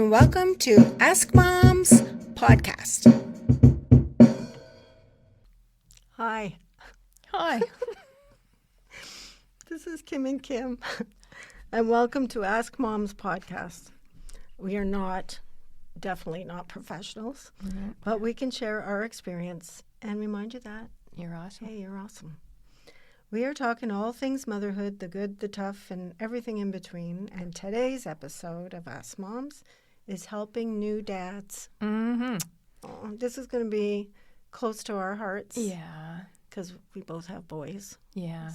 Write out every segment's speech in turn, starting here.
and welcome to Ask Moms podcast. Hi. Hi. This is Kim and Kim, and welcome to Ask Moms podcast. We are definitely not professionals, but we can share our experience and remind you that You're awesome. hey, you're awesome. We are talking all things motherhood, the good, the tough, and everything in between. And today's episode of Ask Moms is helping new dads. Mm-hmm. Oh, this is going to be close to our hearts. Yeah. Because we both have boys. Yeah.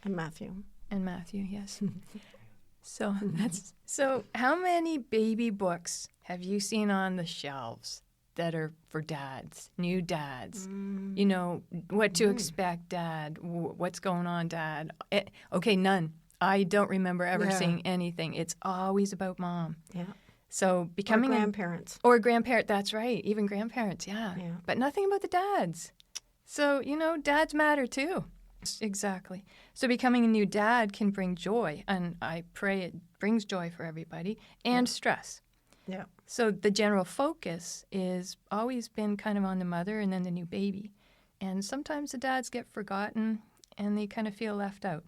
And Matthew. And Matthew, yes. So how many baby books have you seen on the shelves that are for dads, new dads? You know, what to expect, Dad, what's going on, Dad? Okay, none. I don't remember ever seeing anything. It's always about mom. Yeah. So becoming grandparents. Or grandparent, that's right. Even grandparents, yeah. But nothing about the dads. So, you know, dads matter too. Exactly. So becoming a new dad can bring joy, and I pray it brings joy for everybody, and stress. Yeah. So the general focus is always been kind of on the mother and then the new baby. And sometimes the dads get forgotten and they kind of feel left out.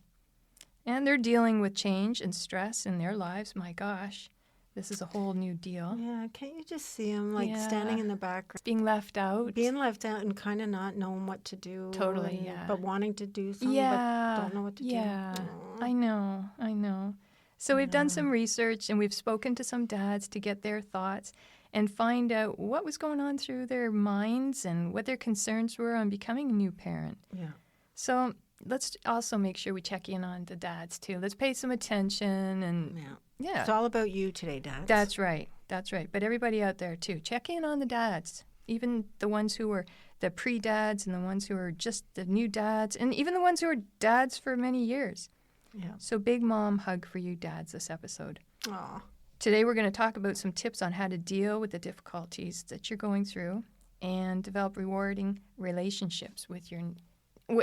And they're dealing with change and stress in their lives. My gosh, this is a whole new deal. Yeah, can't you just see them standing in the background? Being left out. Being left out and kind of not knowing what to do. Totally, But wanting to do something but don't know what to do. Yeah, Aww. I know. So we've done some research and we've spoken to some dads to get their thoughts and find out what was going on through their minds and what their concerns were on becoming a new parent. Yeah. So let's also make sure we check in on the dads too. Let's pay some attention and yeah. It's all about you today, Dad. That's right. But everybody out there too, check in on the dads, even the ones who were the pre-dads and the ones who are just the new dads and even the ones who are dads for many years. Yeah. So big mom hug for you dads this episode. Aw. Today we're going to talk about some tips on how to deal with the difficulties that you're going through and develop rewarding relationships with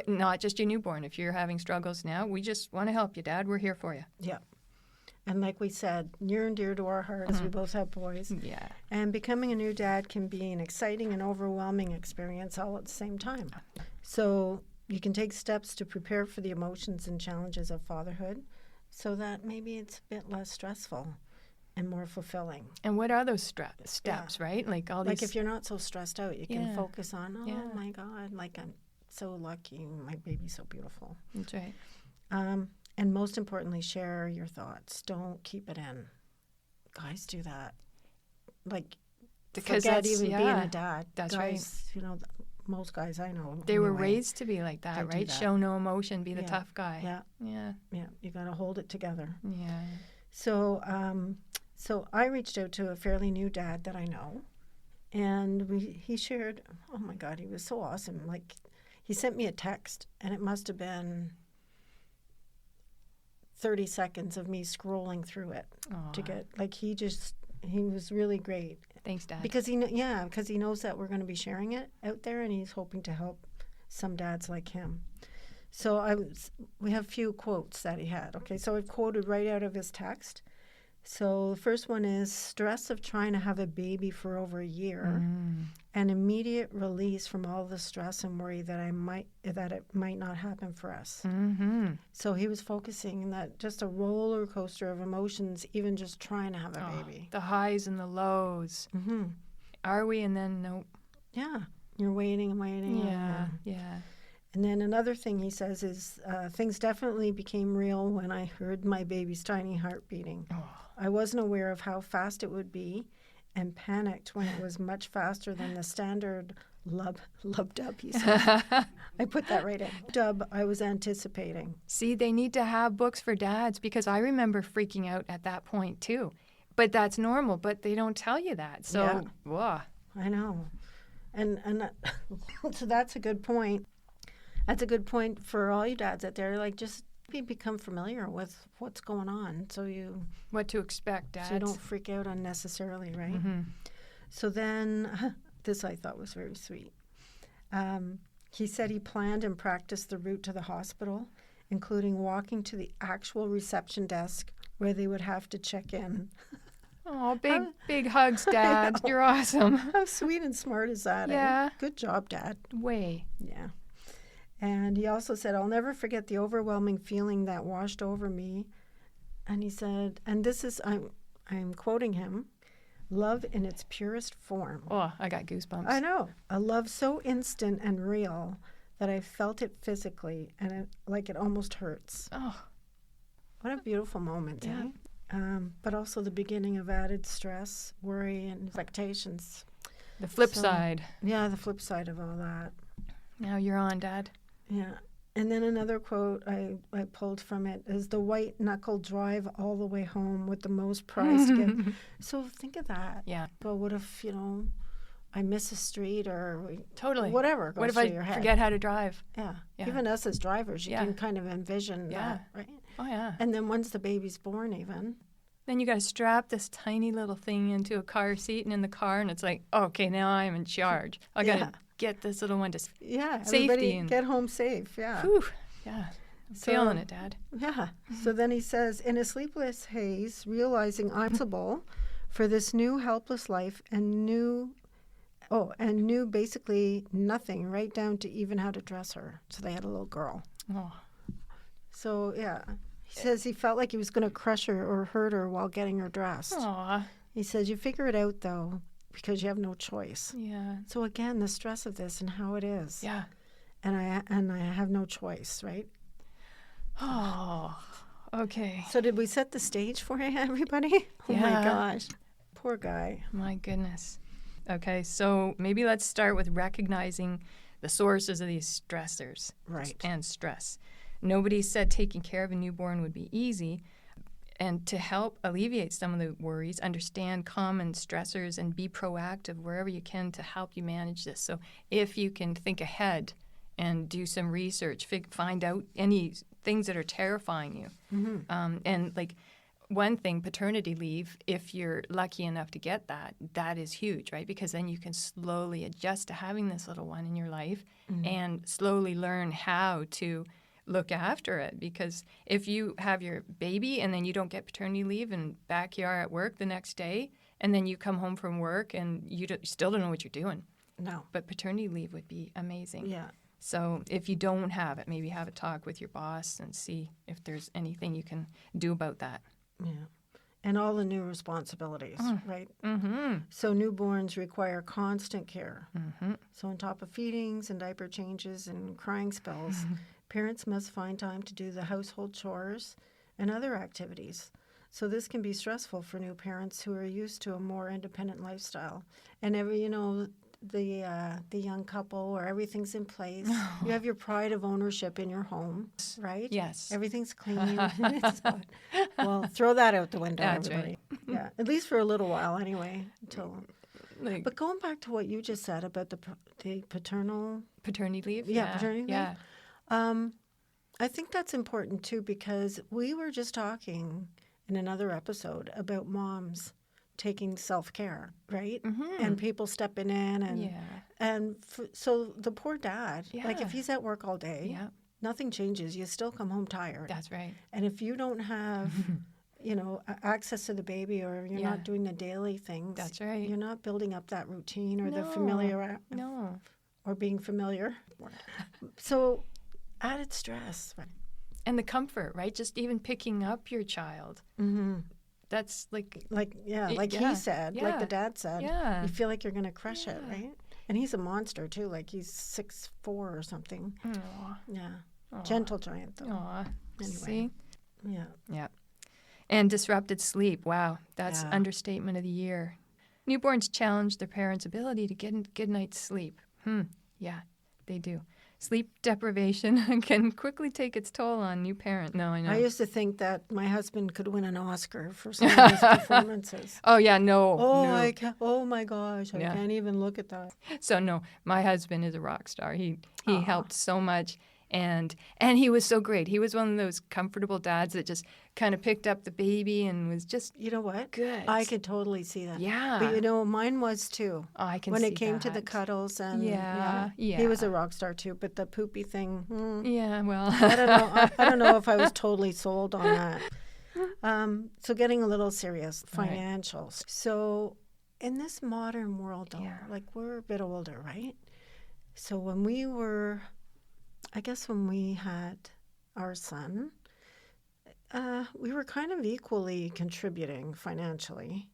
not just your newborn. If you're having struggles now, we just want to help you, Dad. We're here for you. Yeah. And like we said, near and dear to our hearts, we both have boys. Yeah. And becoming a new dad can be an exciting and overwhelming experience all at the same time. So you can take steps to prepare for the emotions and challenges of fatherhood so that maybe it's a bit less stressful and more fulfilling. And what are those steps, right? Like all these. Like if you're not so stressed out, you can focus on, my God, like I'm so lucky, my baby's so beautiful. That's right. And most importantly, share your thoughts. Don't keep it in. Guys do that. Like, because forget even being a dad. That's guys, right. You know, most guys I know. They were raised to be like that, right? That. Show no emotion, be the tough guy. Yeah. You got to hold it together. Yeah. So I reached out to a fairly new dad that I know, and he shared. Oh my God, he was so awesome. Like, he sent me a text, and it must have been 30 seconds of me scrolling through it to get, like, he was really great. Thanks, Dad. Because he knows that we're going to be sharing it out there, and he's hoping to help some dads like him. So we have a few quotes that he had. Okay, so I've quoted right out of his text. So the first one is stress of trying to have a baby for over a year, and immediate release from all the stress and worry that it might not happen for us. Mm-hmm. So he was focusing that just a roller coaster of emotions, even just trying to have a baby. The highs and the lows. Mm-hmm. Are we? And then nope. Yeah, you're waiting and waiting. Yeah. And then another thing he says is things definitely became real when I heard my baby's tiny heart beating. I wasn't aware of how fast it would be and panicked when it was much faster than the standard lub dub, he said. I put that right in. Dub I was anticipating. See, they need to have books for dads because I remember freaking out at that point too. But that's normal, but they don't tell you that. So, I know. And so that's a good point. That's a good point for all you dads out there. Like, just become familiar with what's going on, what to expect, dads. So you don't freak out unnecessarily, right? Mm-hmm. So then, this I thought was very sweet. He said he planned and practiced the route to the hospital, including walking to the actual reception desk where they would have to check in. Oh, big hugs, Dad. You're awesome. How sweet and smart is that? Yeah. Good job, Dad. Way. Yeah. And he also said, I'll never forget the overwhelming feeling that washed over me. And he said, and this is, I'm quoting him, love in its purest form. Oh, I got goosebumps. I know. A love so instant and real that I felt it physically and it almost hurts. Oh. What a beautiful moment, Yeah. But also the beginning of added stress, worry, and expectations. The flip side. Yeah, the flip side of all that. Now you're on, Dad. Yeah. And then another quote I pulled from it is the white knuckle drive all the way home with the most prized gift. So think of that. Yeah. But what if, I miss a street or Totally. whatever goes What if through I your head. forget how to drive? Yeah. Yeah. Even us as drivers, you Yeah. can kind of envision that, right? Oh, yeah. And then once the baby's born even. Then you got to strap this tiny little thing into a car seat and in the car, and it's like, okay, now I'm in charge. I got to Yeah. get this little one to Yeah. safety. Everybody And, get home safe. Yeah. whew, yeah. I'm So- feeling it, Dad. Yeah. So then he says, in a sleepless haze, realizing I'm responsible for this new helpless life and knew basically nothing, right down to even how to dress her. So they had a little girl. Oh, So, yeah. He says he felt like he was going to crush her or hurt her while getting her dressed. aw, He says, you figure it out, though, because you have no choice. yeah, So, again, the stress of this and how it is. yeah. And I have no choice, right? Oh, okay. So did we set the stage for you, everybody? Oh, my Yeah. gosh. Poor guy. My goodness. Okay, so maybe let's start with recognizing the sources of these stressors Right. and stress. Nobody said taking care of a newborn would be easy. And to help alleviate some of the worries, understand common stressors and be proactive wherever you can to help you manage this. So if you can think ahead and do some research, find out any things that are terrifying you. And like one thing, paternity leave, if you're lucky enough to get that, that is huge, right? Because then you can slowly adjust to having this little one in your life and slowly learn how to look after it. Because if you have your baby and then you don't get paternity leave and back you are at work the next day, and then you come home from work and you still don't know what you're doing. No. But paternity leave would be amazing. Yeah. So if you don't have it, maybe have a talk with your boss and see if there's anything you can do about that. Yeah. And all the new responsibilities, right? Mm-hmm. So newborns require constant care. Mm-hmm. So on top of feedings and diaper changes and crying spells, parents must find time to do the household chores and other activities. So this can be stressful for new parents who are used to a more independent lifestyle. And the young couple where everything's in place. You have your pride of ownership in your home, right? Yes. Everything's clean. Well, throw that out the window, That's everybody. Yeah, at least for a little while anyway. But going back to what you just said about the paternal... Paternity leave? Yeah, paternity leave. Yeah. I think that's important too because we were just talking in another episode about moms taking self-care, right? And people stepping in and so the poor dad, like if he's at work all day, nothing changes. You still come home tired. That's right. And if you don't have, access to the baby or you're not doing the daily things, That's right. you're not building up that routine or the No. familiar No. or being familiar. So added stress. Right? And the comfort, right? Just even picking up your child. Mm-hmm. That's like... He said, like the dad said. Yeah. You feel like you're going to crush it, right? And he's a monster, too. Like, he's 6'4" or something. Aw. Yeah. Aw. Gentle giant, though. Aw. Anyway. See? Yeah. Yeah. And disrupted sleep. Wow. That's Yeah. understatement of the year. Newborns challenge their parents' ability to get a good night's sleep. Yeah, they do. Sleep deprivation can quickly take its toll on new parents. No, I know. I used to think that my husband could win an Oscar for some of his performances. Oh, yeah, no. Oh, no. oh my gosh, I Yeah. can't even look at that. So, no, my husband is a rock star. He helped so much. And he was so great. He was one of those comfortable dads that just kind of picked up the baby and was just You know what? good. I could totally see that. Yeah. But mine was too. Oh, I can When see it came to the that. cuddles and Yeah. he was a rock star too. But the poopy thing, Yeah, well. I don't know. I don't know if I was totally sold on that. So getting a little serious, financials. So in this modern world, though, like we're a bit older, right? So when we had our son, we were kind of equally contributing financially.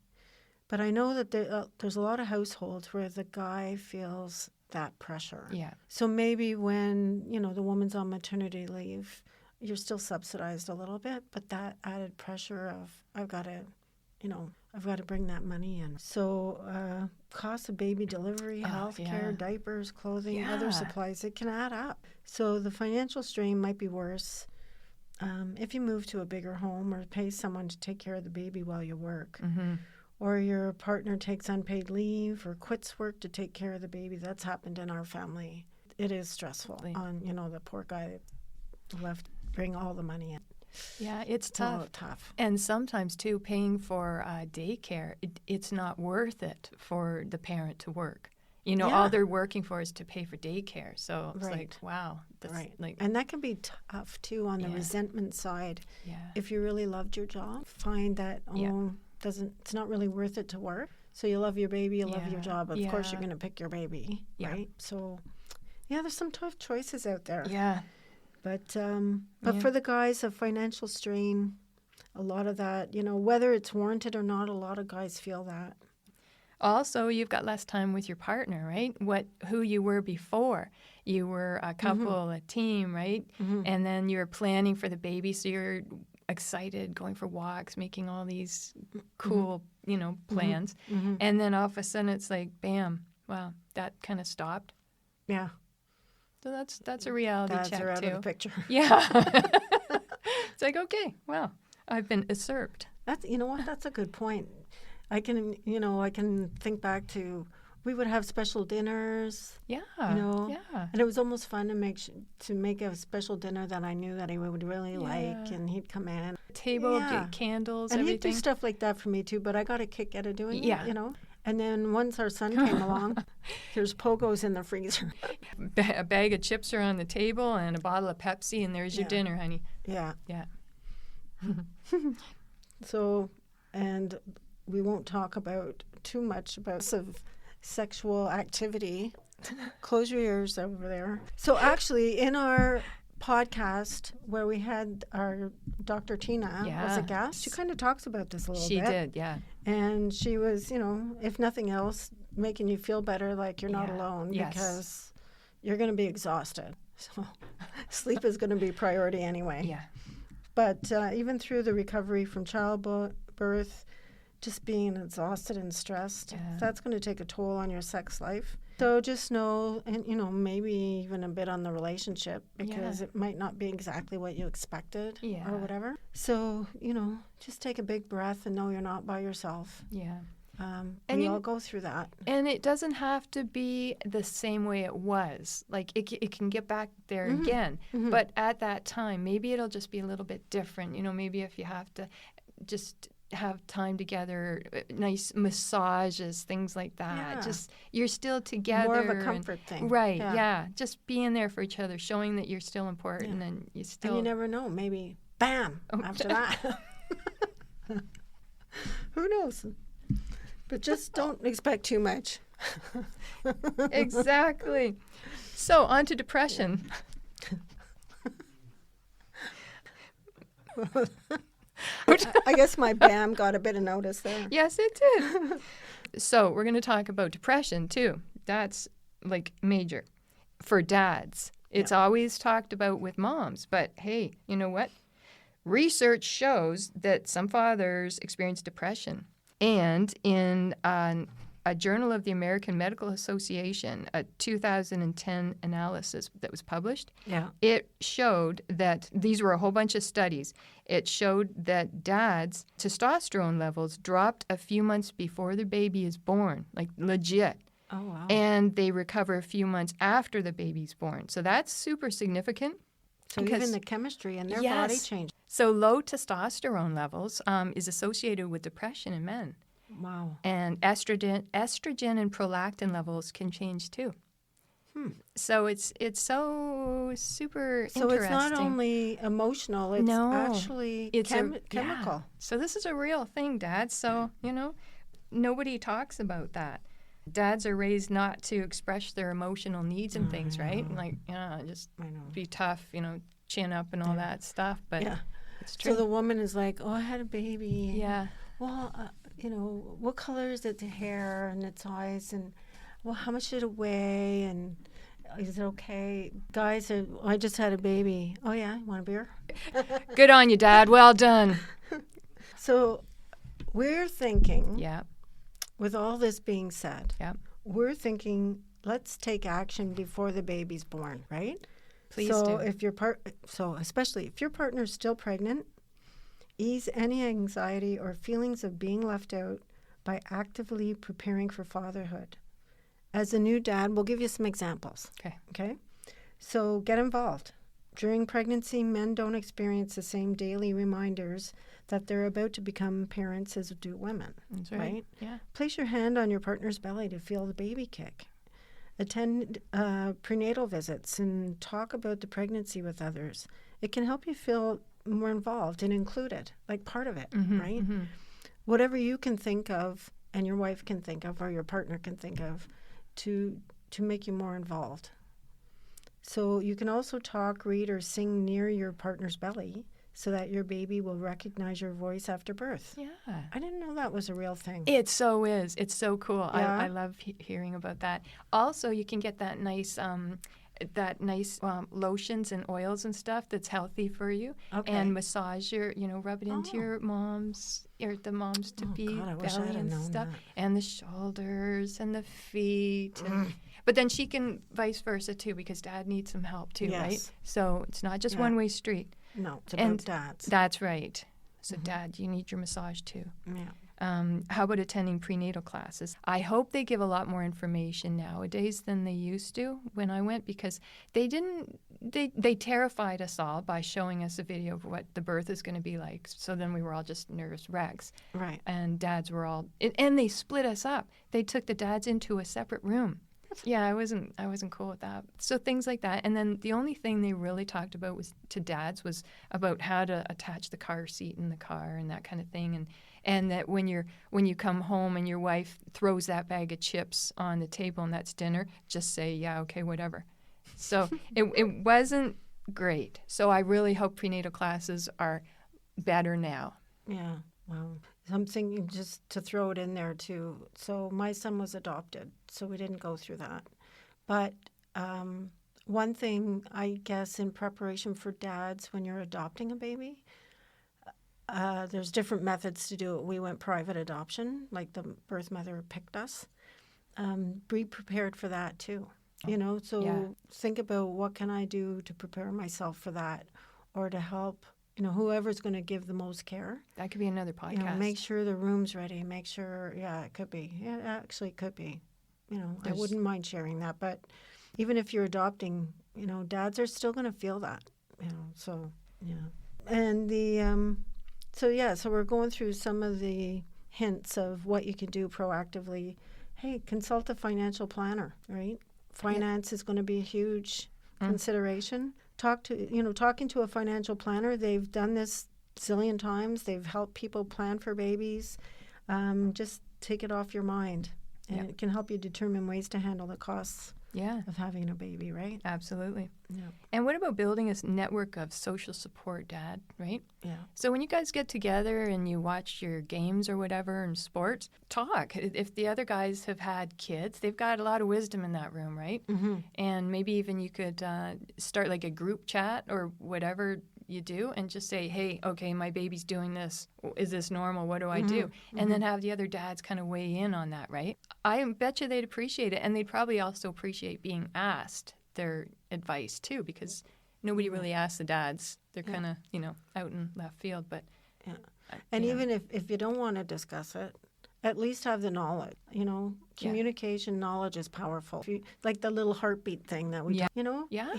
But I know that there's a lot of households where the guy feels that pressure. Yeah. So maybe when, the woman's on maternity leave, you're still subsidized a little bit, but that added pressure of, I've got to bring that money in. So cost of baby delivery, healthcare, diapers, clothing, other supplies, it can add up. So the financial strain might be worse if you move to a bigger home or pay someone to take care of the baby while you work. Mm-hmm. Or your partner takes unpaid leave or quits work to take care of the baby. That's happened in our family. It is stressful on, the poor guy that left bring all the money in. Yeah, it's tough. Tough. And sometimes, too, paying for daycare, it's not worth it for the parent to work. All they're working for is to pay for daycare. So it's like, wow. And that can be tough, too, on the resentment side. Yeah. If you really loved your job, find that, it's not really worth it to work. So you love your baby, you love your job. Of course, you're going to pick your baby, right? So, there's some tough choices out there. Yeah. But for the guys, a financial strain, a lot of that, whether it's warranted or not, a lot of guys feel that. Also, you've got less time with your partner, right? Who you were before. You were a couple, a team, right? Mm-hmm. And then you're planning for the baby, so you're excited, going for walks, making all these cool, plans. Mm-hmm. And then all of a sudden it's like, bam, wow, that kind of stopped. Yeah. So that's a reality check, too. Dads are out of the picture. Yeah. It's like, okay, well, I've been usurped. That's that's a good point. I can think back to we would have special dinners. Yeah. And it was almost fun to make a special dinner that I knew that he would really like, and he'd come in. Table, get candles, and everything. He'd do stuff like that for me too. But I got a kick out of doing it. And then once our son came along, there's Pogos in the freezer. A bag of chips are on the table and a bottle of Pepsi, and there's your dinner, honey. Yeah. Yeah. So, and we won't talk too much about sexual activity. Close your ears over there. So actually, in our podcast where we had our Dr. Tina was a guest, she kind of talks about this a little bit. She did, yeah. And she was, if nothing else, making you feel better, like you're not alone, because you're going to be exhausted. So sleep is going to be priority anyway. Yeah. But even through the recovery from childbirth, just being exhausted and stressed, that's going to take a toll on your sex life. So just know, and maybe even a bit on the relationship, because it might not be exactly what you expected or whatever. So, just take a big breath and know you're not by yourself. Yeah. And we all go through that. And it doesn't have to be the same way it was. Like, it can get back there again. Mm-hmm. But at that time, maybe it'll just be a little bit different. Maybe if you have to just have time together, nice massages, things like that. Yeah. Just, you're still together. More of a comfort thing. Right, yeah. Just being there for each other, showing that you're still important and you still... And you never know, maybe, bam, after that. Who knows? But just don't expect too much. Exactly. So, on to depression. I guess my BAM got a bit of notice there. Yes, it did. So we're going to talk about depression, too. That's, major. For dads. It's always talked about with moms. But, hey, you know what? Research shows that some fathers experience depression. And in a Journal of the American Medical Association, a 2010 analysis that was published, it showed that these were a whole bunch of studies. It showed that dads' testosterone levels dropped a few months before their baby is born, legit. Oh, wow. And they recover a few months after the baby's born. So that's super significant. So even the chemistry in their body changed. So low testosterone levels is associated with depression in men. Wow. And estrogen and prolactin levels can change too. So it's so super So interesting. it's not only emotional, it's No, actually it's chemical. Yeah. So this is a real thing, Dad. So, nobody talks about that. Dads are raised not to express their emotional needs and things, right? Like, just be tough, chin up and all that stuff. But it's true. So the woman is like, oh, I had a baby. Yeah. Well, what color is its hair and its eyes? And, well, how much did it weigh? And is it okay? Guys are, I just had a baby. Oh, yeah? You want a beer? Good on you, Dad. Well done. So we're thinking, Yeah. with all this being said, Yeah. we're thinking, let's take action before the baby's born, right? Please so do. If especially if your partner's still pregnant, ease any anxiety or feelings of being left out by actively preparing for fatherhood. As a new dad, we'll give you some examples. Okay? So get involved. During pregnancy, men don't experience the same daily reminders that they're about to become parents as do women. That's right. Yeah. Place your hand on your partner's belly to feel the baby kick. Attend prenatal visits and talk about the pregnancy with others. It can help you feel more involved and included, like part of it, right? Mm-hmm. Whatever you can think of and your wife can think of or your partner can think of to make you more involved. So you can also talk, read, or sing near your partner's belly so that your baby will recognize your voice after birth. Yeah. I didn't know that was a real thing. It so is. It's so cool. Yeah. I love hearing about that. Also, you can get that nice lotions and oils and stuff that's healthy for you, and massage your, rub it into your mom's or the mom's to be belly and stuff, and the shoulders and the feet. But then she can vice versa too, because Dad needs some help too, right? So it's not just one-way street. No, it's about dads. That's right. So Dad, you need your massage too. Yeah. How about attending prenatal classes? I hope they give a lot more information nowadays than they used to when I went, because they terrified us all by showing us a video of what the birth is going to be like. So then we were all just nervous wrecks. Right. And dads were all, and they split us up. They took the dads into a separate room. Yeah, I wasn't cool with that. So things like that. And then the only thing they really talked about was about how to attach the car seat in the car and that kind of thing. And that when you come home and your wife throws that bag of chips on the table and that's dinner, just say, yeah, okay, whatever. So it wasn't great. So I really hope prenatal classes are better now. Yeah, well, I'm thinking just to throw it in there too. So my son was adopted, so we didn't go through that. But one thing, I guess, in preparation for dads when you're adopting a baby, there's different methods to do it. We went private adoption, like the birth mother picked us. Be prepared for that too. Think about what can I do to prepare myself for that, or to help, whoever's going to give the most care. That could be another podcast. Make sure the room's ready. Make sure, it could be. Yeah, actually it could be. I wouldn't mind sharing that. But even if you're adopting, dads are still going to feel that, so, yeah. And so we're going through some of the hints of what you can do proactively. Hey, consult a financial planner, right? Finance is going to be a huge consideration. Talking to a financial planner, they've done this zillion times. They've helped people plan for babies. Just take it off your mind, and it can help you determine ways to handle the costs of having a baby, right? Absolutely. Yeah. And what about building a network of social support, Dad, right? Yeah. So when you guys get together and you watch your games or whatever in sports, talk. If the other guys have had kids, they've got a lot of wisdom in that room, right? Mm-hmm. And maybe even you could start like a group chat or whatever you do, and just say, hey, okay, my baby's doing this. Is this normal? What do I do? Mm-hmm. And then have the other dads kind of weigh in on that, right? I bet you they'd appreciate it, and they'd probably also appreciate being asked their advice too, because nobody really asks the dads. They're kind of, out in left field. But and even if you don't want to discuss it, at least have the knowledge. Communication knowledge is powerful. If you, like the little heartbeat thing that we,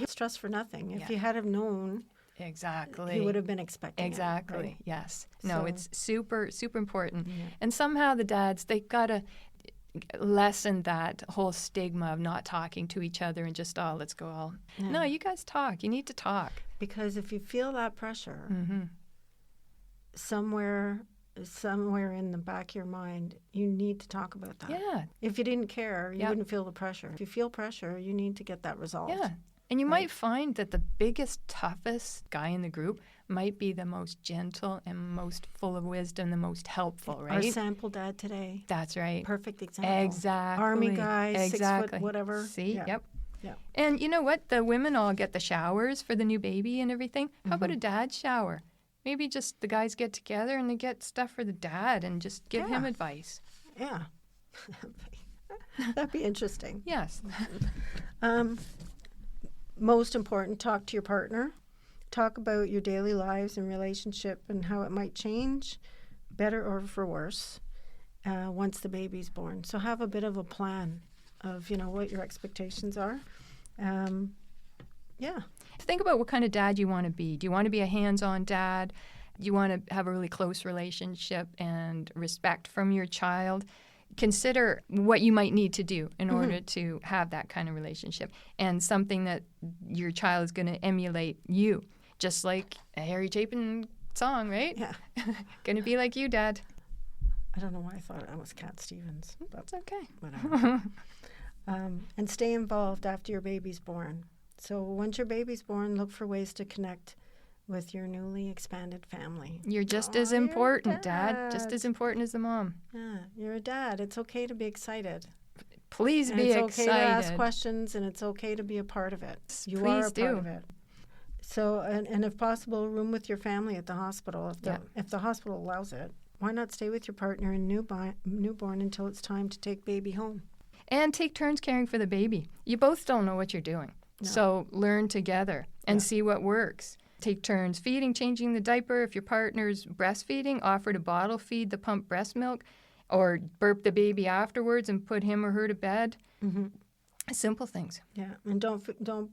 stress for nothing. If you had have known. Exactly. He would have been expecting Exactly. it, right? Yes. No, it's super, super important. Yeah. And somehow the dads, they got to, lessen that whole stigma of not talking to each other and just, oh, let's go all. Yeah. No, you guys talk. You need to talk. Because if you feel that pressure, Mm-hmm. somewhere in the back of your mind, you need to talk about that. Yeah. If you didn't care, you Yep. wouldn't feel the pressure. If you feel pressure, you need to get that resolved. Yeah. And you Right. might find that the biggest, toughest guy in the group might be the most gentle and most full of wisdom, the most helpful, Our right? sample dad today, That's right. perfect example. Exactly. Army guy, exactly. 6 foot whatever. See? Yeah. Yep. Yeah. And you know what? The women all get the showers for the new baby and everything. How about Mm-hmm. a dad shower? Maybe just the guys get together and they get stuff for the dad and just give him Yeah. advice. Yeah. That'd be interesting. Yes. Most important, talk to your partner. Talk about your daily lives and relationship and how it might change, better or for worse, once the baby's born. So have a bit of a plan of, what your expectations are. Yeah. Think about what kind of dad you want to be. Do you want to be a hands-on dad? Do you want to have a really close relationship and respect from your child? Consider what you might need to do in order to have that kind of relationship and something that your child is going to emulate you, just like a Harry Chapin song, right? Yeah. Going to be like you, Dad. I don't know why I thought that was Cat Stevens, but That's okay. whatever. And stay involved after your baby's born. So once your baby's born, look for ways to connect with your newly expanded family. You're just as you're a important, Dad. Just dad. as important as the mom. Yeah, you're a dad. It's okay to be excited. Please And be it's excited. okay to ask questions, and it's okay to be a part of it. You are Please a part do. of it. So, and if possible, room with your family at the hospital. If the hospital allows it, why not stay with your partner and newborn until it's time to take baby home? And take turns caring for the baby. You both don't know what you're doing. No. So learn together and Yeah. see what works. Take turns feeding, changing the diaper. If your partner's breastfeeding, offer to bottle feed the pump breast milk or burp the baby afterwards and put him or her to bed. Mm-hmm. Simple things. Yeah, and don't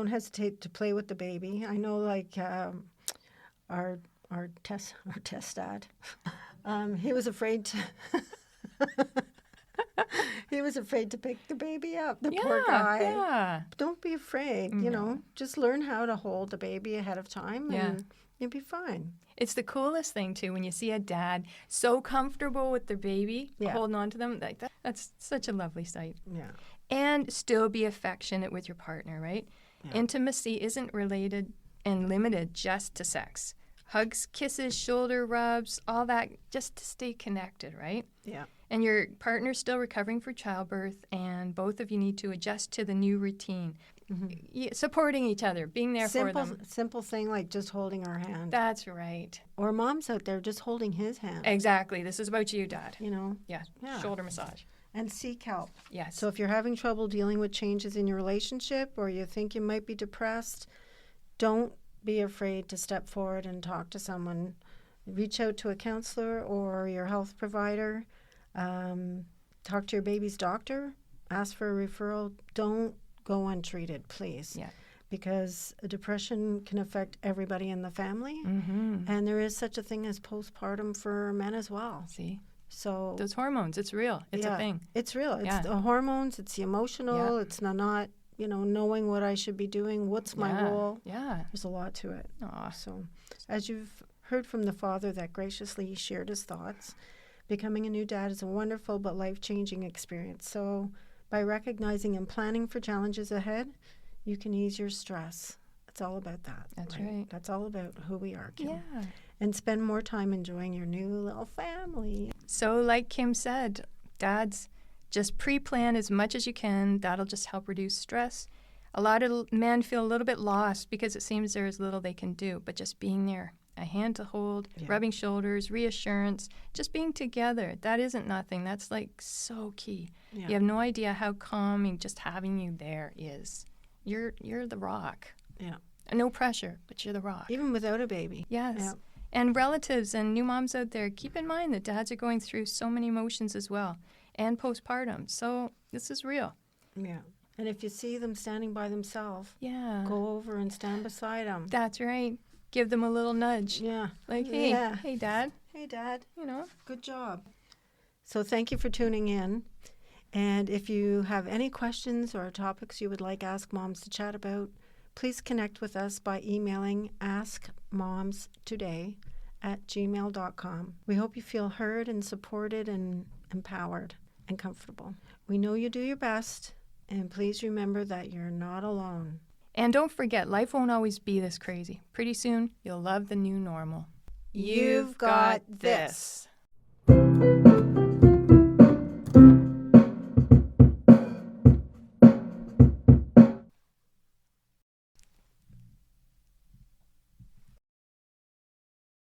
hesitate to play with the baby. I know, like our test dad, he was afraid to. He was afraid to pick the baby up. The poor guy. Yeah. Don't be afraid. Just learn how to hold the baby ahead of time, and you'll be fine. It's the coolest thing, too, when you see a dad so comfortable with their baby, holding on to them. Like that's such a lovely sight. Yeah. And still be affectionate with your partner, right? Yeah. Intimacy isn't related and limited just to sex. Hugs, kisses, shoulder rubs, all that, just to stay connected, right? Yeah. And your partner's still recovering for childbirth, and both of you need to adjust to the new routine. Mm-hmm. Supporting each other, being there for them. Simple thing like just holding our hand. That's right. Or mom's out there just holding his hand. Exactly. This is about you, Dad. Yeah. Shoulder massage. And seek help. Yes. So if you're having trouble dealing with changes in your relationship or you think you might be depressed, don't be afraid to step forward and talk to someone. Reach out to a counselor or your health provider. Talk to your baby's doctor. Ask for a referral. Don't go untreated, please. Yeah. Because depression can affect everybody in the family. Mm-hmm. And there is such a thing as postpartum for men as well. See? So those hormones, it's real. It's a thing. It's real. It's the hormones, it's the emotional, Yeah. it's not knowing what I should be doing, what's my role. Yeah. There's a lot to it. Aw. So as you've heard from the father that graciously shared his thoughts, becoming a new dad is a wonderful but life-changing experience. So by recognizing and planning for challenges ahead, you can ease your stress. It's all about that. That's right. That's all about who we are, Kim. Yeah. And spend more time enjoying your new little family. So like Kim said, dads, just pre-plan as much as you can. That'll just help reduce stress. A lot of men feel a little bit lost because it seems there is little they can do, but just being there, a hand to hold, rubbing shoulders, reassurance, just being together, that isn't nothing. That's like so key. Yeah. You have no idea how calming just having you there is. You're the rock. Yeah. No pressure, but you're the rock. Even without a baby. Yes. Yeah. And relatives and new moms out there, keep in mind that dads are going through so many emotions as well, and postpartum. So this is real. Yeah. And if you see them standing by themselves, Yeah. go over and stand beside them. That's right. Give them a little nudge. Yeah. Like, hey, Yeah. hey, Dad, Hey, Dad. you know. Good job. So thank you for tuning in. And if you have any questions or topics you would like Ask Moms to chat about, please connect with us by emailing askmomstoday@gmail.com. We hope you feel heard and supported and empowered and comfortable. We know you do your best, and please remember that you're not alone. And don't forget, life won't always be this crazy. Pretty soon, you'll love the new normal. You've got this.